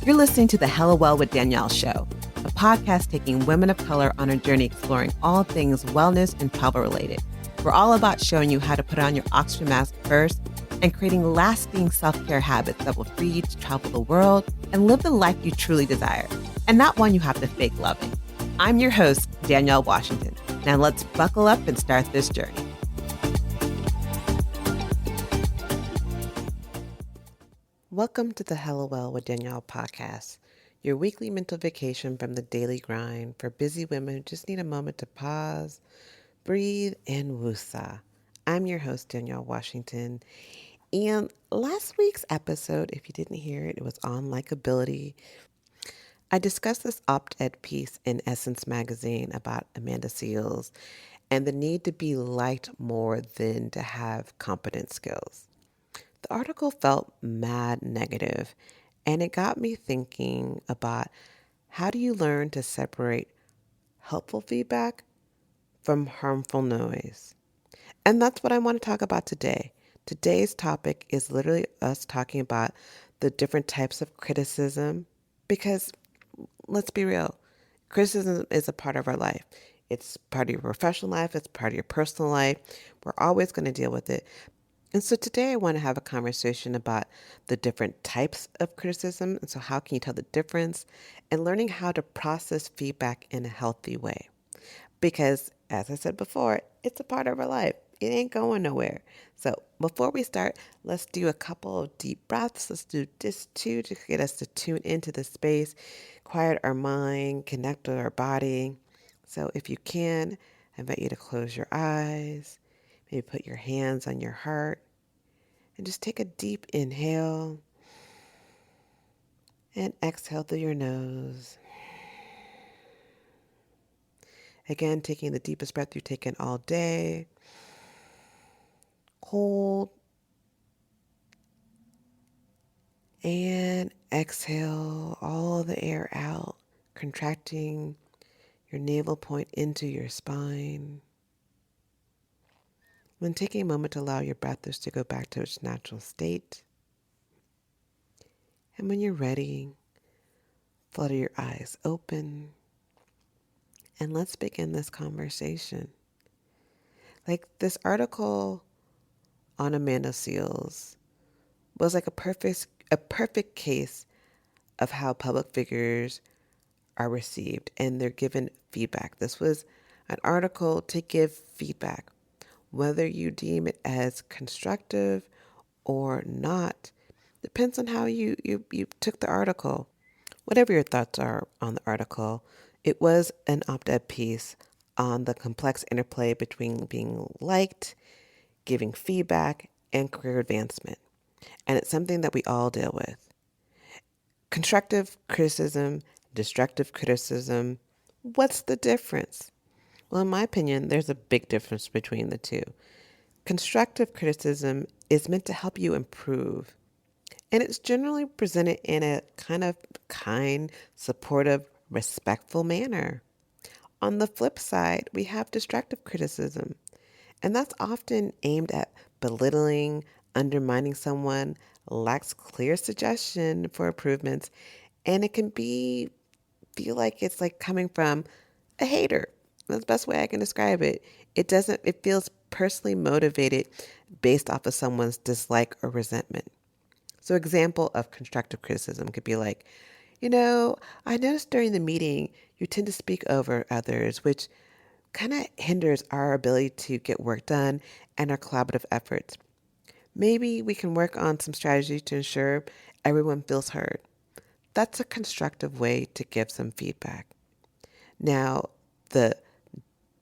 You're listening to the Hella Well with Danielle show, a podcast taking women of color on a journey exploring all things wellness and travel related. We're all about showing you how to put on your oxygen mask first and creating lasting self-care habits that will free you to travel the world and live the life you truly desire, and not one you have to fake loving. I'm your host, Danielle Washington. Now let's buckle up and start this journey. Welcome to the Hella Well with Danielle podcast, your weekly mental vacation from the daily grind for busy women who just need a moment to pause, breathe, and woosah. I'm your host, Danielle Washington. And last week's episode, if you didn't hear it, it was on likability. I discussed this op-ed piece in Essence magazine about Amanda Seales and the need to be liked more than to have competent skills. The article felt mad negative, and it got me thinking about how do you learn to separate helpful feedback from harmful noise? And that's what I want to talk about today. Today's topic is literally us talking about the different types of criticism because let's be real, criticism is a part of our life. It's part of your professional life. It's part of your personal life. We're always going to deal with it. And so today I want to have a conversation about the different types of criticism. And so how can you tell the difference and learning how to process feedback in a healthy way? Because as I said before, it's a part of our life. It ain't going nowhere. So before we start, let's do a couple of deep breaths. Let's do this too to get us to tune into the space, quiet our mind, connect with our body. So if you can, I invite you to close your eyes, maybe put your hands on your heart, and just take a deep inhale and exhale through your nose. Again, taking the deepest breath you've taken all day. Hold and exhale all the air out, contracting your navel point into your spine. Then taking a moment to allow your breath just to go back to its natural state. And when you're ready, flutter your eyes open. And let's begin this conversation. Like this article on Amanda Seales was like a perfect case of how public figures are received and they're given feedback. This was an article to give feedback, whether you deem it as constructive or not. Depends on how you took the article. Whatever your thoughts are on the article, it was an op-ed piece on the complex interplay between being liked, giving feedback, and career advancement. And it's something that we all deal with. Constructive criticism, destructive criticism, what's the difference? Well, in my opinion, there's a big difference between the two. Constructive criticism is meant to help you improve, and it's generally presented in a kind of kind, supportive, respectful manner. On the flip side, we have destructive criticism, and that's often aimed at belittling, undermining someone, lacks clear suggestion for improvements, and it can feel like it's like coming from a hater. That's the best way I can describe it. It feels personally motivated based off of someone's dislike or resentment. So example of constructive criticism could be like, I noticed during the meeting you tend to speak over others, which kind of hinders our ability to get work done and our collaborative efforts. Maybe we can work on some strategies to ensure everyone feels heard. That's a constructive way to give some feedback. Now, the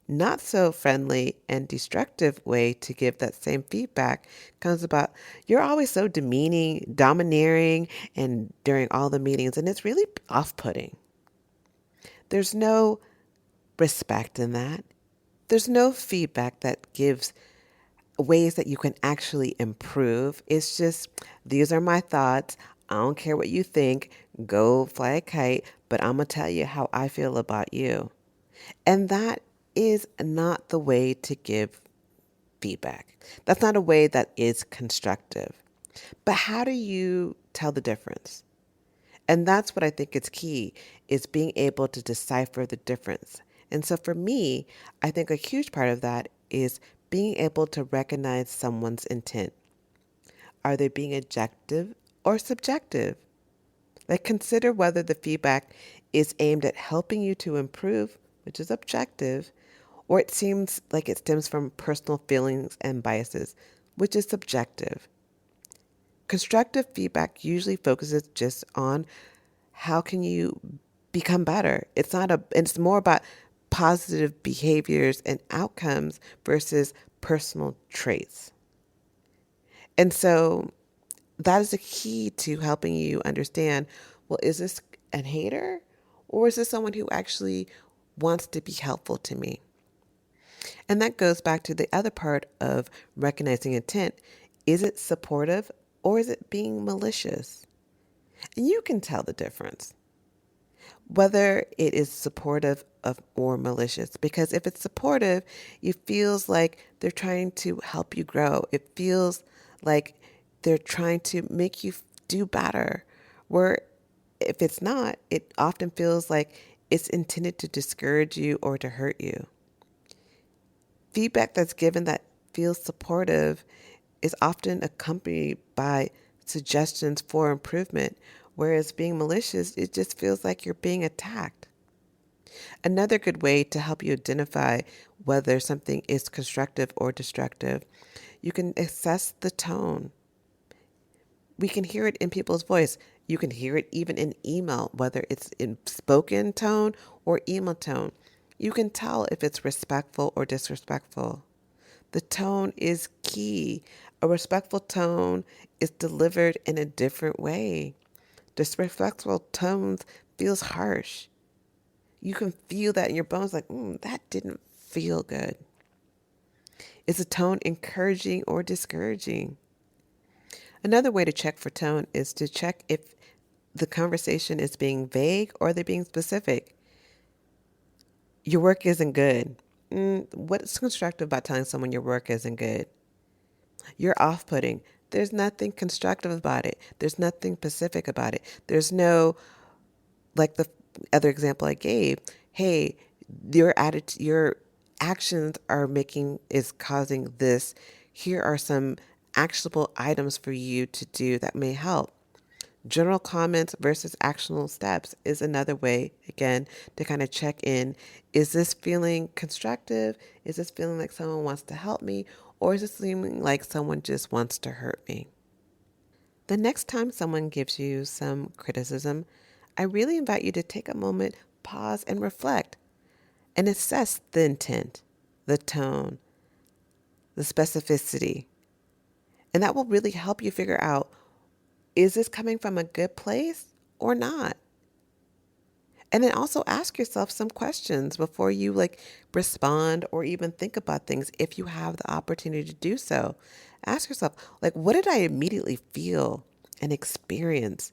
not so friendly and destructive way to give that same feedback comes about you're always so demeaning, domineering, and during all the meetings, and it's really off-putting. There's no respect in that. There's no feedback that gives ways that you can actually improve. It's just, these are my thoughts. I don't care what you think. Go fly a kite, but I'm going to tell you how I feel about you. And that is not the way to give feedback. That's not a way that is constructive. But how do you tell the difference? And that's what I think is key, is being able to decipher the difference. And so for me, I think a huge part of that is being able to recognize someone's intent. Are they being objective or subjective? Like, consider whether the feedback is aimed at helping you to improve, which is objective, or it seems like it stems from personal feelings and biases, which is subjective. Constructive feedback usually focuses just on how can you become better. It's more about positive behaviors and outcomes versus personal traits. And so that is the key to helping you understand, well, is this a hater or is this someone who actually wants to be helpful to me? And that goes back to the other part of recognizing intent. Is it supportive or is it being malicious? And you can tell the difference, whether it is supportive of or malicious. Because if it's supportive, it feels like they're trying to help you grow. It feels like they're trying to make you do better. Where if it's not, it often feels like it's intended to discourage you or to hurt you. Feedback that's given that feels supportive is often accompanied by suggestions for improvement, whereas being malicious, it just feels like you're being attacked. Another good way to help you identify whether something is constructive or destructive, you can assess the tone. We can hear it in people's voice. You can hear it even in email, whether it's in spoken tone or email tone. You can tell if it's respectful or disrespectful. The tone is key. A respectful tone is delivered in a different way. Disrespectful tones feels harsh. You can feel that in your bones, like, that didn't feel good. Is the tone encouraging or discouraging? Another way to check for tone is to check if the conversation is being vague or they're being specific. Your work isn't good. What's constructive about telling someone your work isn't good? You're off putting. There's nothing constructive about it. There's nothing specific about it. There's no, like the other example I gave, hey, your actions is causing this. Here are some actionable items for you to do that may help. General comments versus actionable steps is another way, again, to kind of check in. Is this feeling constructive? Is this feeling like someone wants to help me? Or is this feeling like someone just wants to hurt me? The next time someone gives you some criticism, I really invite you to take a moment, pause, and reflect and assess the intent, the tone, the specificity. And that will really help you figure out, is this coming from a good place or not? And then also ask yourself some questions before you respond or even think about things if you have the opportunity to do so. Ask yourself, what did I immediately feel and experience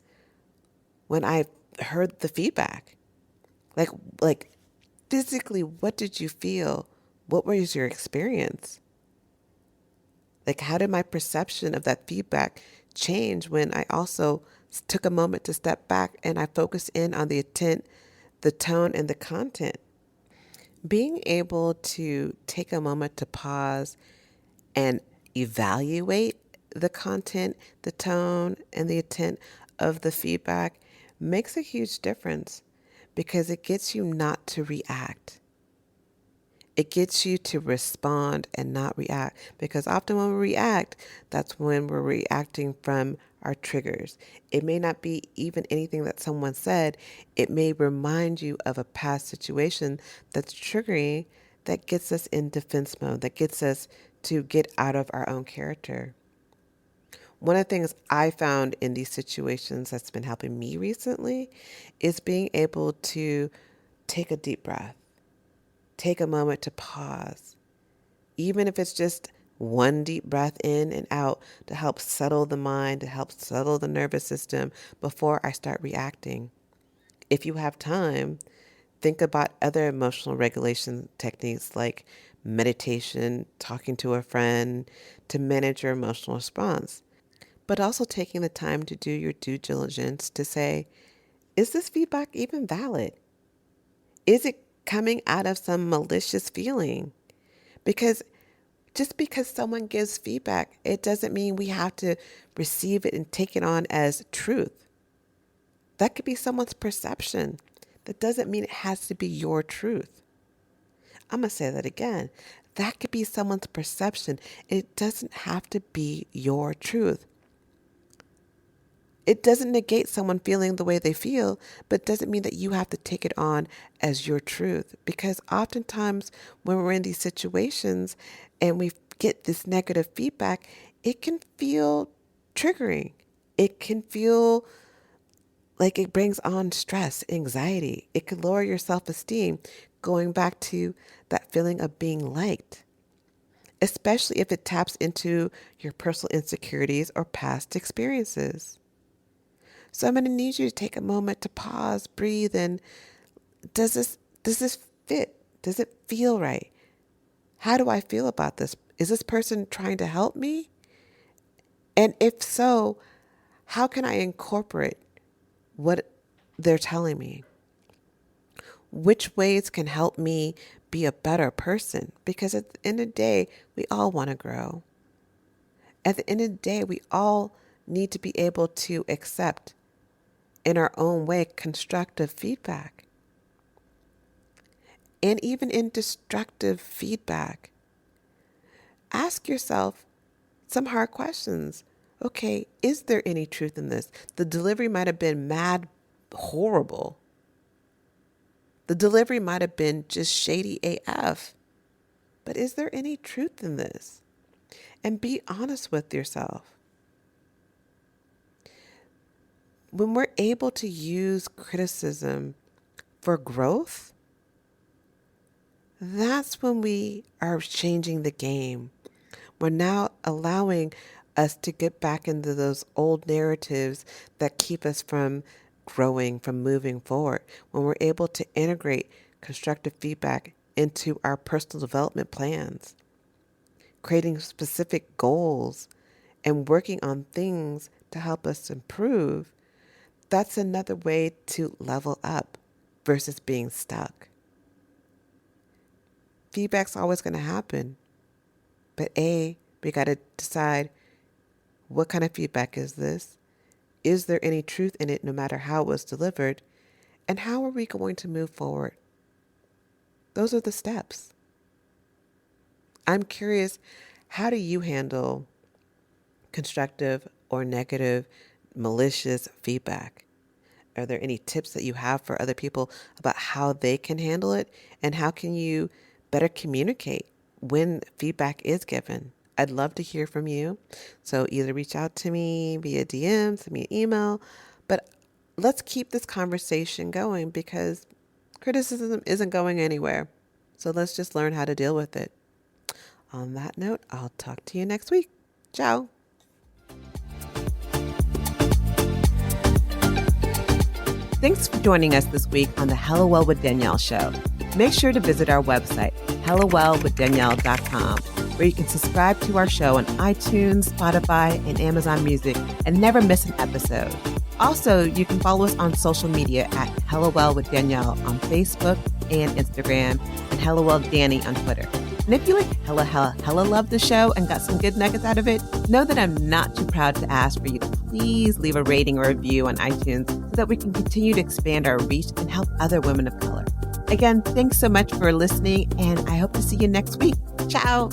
when I heard the feedback? Like like physically, what did you feel? What was your experience? How did my perception of that feedback change when I also took a moment to step back and I focused in on the intent, the tone, and the content? Being able to take a moment to pause and evaluate the content, the tone, and the intent of the feedback makes a huge difference because it gets you not to react. It gets you to respond and not react, because often when we react, that's when we're reacting from our triggers. It may not be even anything that someone said. It may remind you of a past situation that's triggering, that gets us in defense mode, that gets us to get out of our own character. One of the things I found in these situations that's been helping me recently is being able to take a deep breath, take a moment to pause, even if it's just one deep breath in and out, to help settle the mind, to help settle the nervous system before I start reacting. If you have time, think about other emotional regulation techniques like meditation, talking to a friend to manage your emotional response, but also taking the time to do your due diligence to say, is this feedback even valid? Is it coming out of some malicious feeling? Because just because someone gives feedback, it doesn't mean we have to receive it and take it on as truth. That could be someone's perception. That doesn't mean it has to be your truth. I'm going to say that again. That could be someone's perception. It doesn't have to be your truth. It doesn't negate someone feeling the way they feel, but it doesn't mean that you have to take it on as your truth. Because oftentimes when we're in these situations and we get this negative feedback, it can feel triggering. It can feel like it brings on stress, anxiety. It could lower your self-esteem, going back to that feeling of being liked, especially if it taps into your personal insecurities or past experiences. So I'm going to need you to take a moment to pause, breathe, and does this fit? Does it feel right? How do I feel about this? Is this person trying to help me? And if so, how can I incorporate what they're telling me? Which ways can help me be a better person? Because at the end of the day, we all want to grow. At the end of the day, we all need to be able to accept in our own way constructive feedback. And even in destructive feedback, ask yourself some hard questions. Okay, is there any truth in this? The delivery might have been mad horrible. The delivery might have been just shady AF. But is there any truth in this? And be honest with yourself. When we're able to use criticism for growth, that's when we are changing the game. We're now allowing us to get back into those old narratives that keep us from growing, from moving forward. When we're able to integrate constructive feedback into our personal development plans, creating specific goals and working on things to help us improve, that's another way to level up versus being stuck. Feedback's always going to happen. But we got to decide, what kind of feedback is this? Is there any truth in it no matter how it was delivered? And how are we going to move forward? Those are the steps. I'm curious, how do you handle constructive or negative, malicious feedback? Are there any tips that you have for other people about how they can handle it? And how can you better communicate when feedback is given? I'd love to hear from you. So either reach out to me via DM, send me an email, but let's keep this conversation going because criticism isn't going anywhere. So let's just learn how to deal with it. On that note, I'll talk to you next week. Ciao. Thanks for joining us this week on the Hello Well with Danielle show. Make sure to visit our website, hellowellwithdanielle.com, where you can subscribe to our show on iTunes, Spotify, and Amazon Music and never miss an episode. Also, you can follow us on social media at Hello Well with Danielle on Facebook and Instagram, and Hello Well Danny on Twitter. And if you like hella love the show and got some good nuggets out of it, know that I'm not too proud to ask for you to please leave a rating or review on iTunes so that we can continue to expand our reach and help other women of color. Again, thanks so much for listening, and I hope to see you next week. Ciao.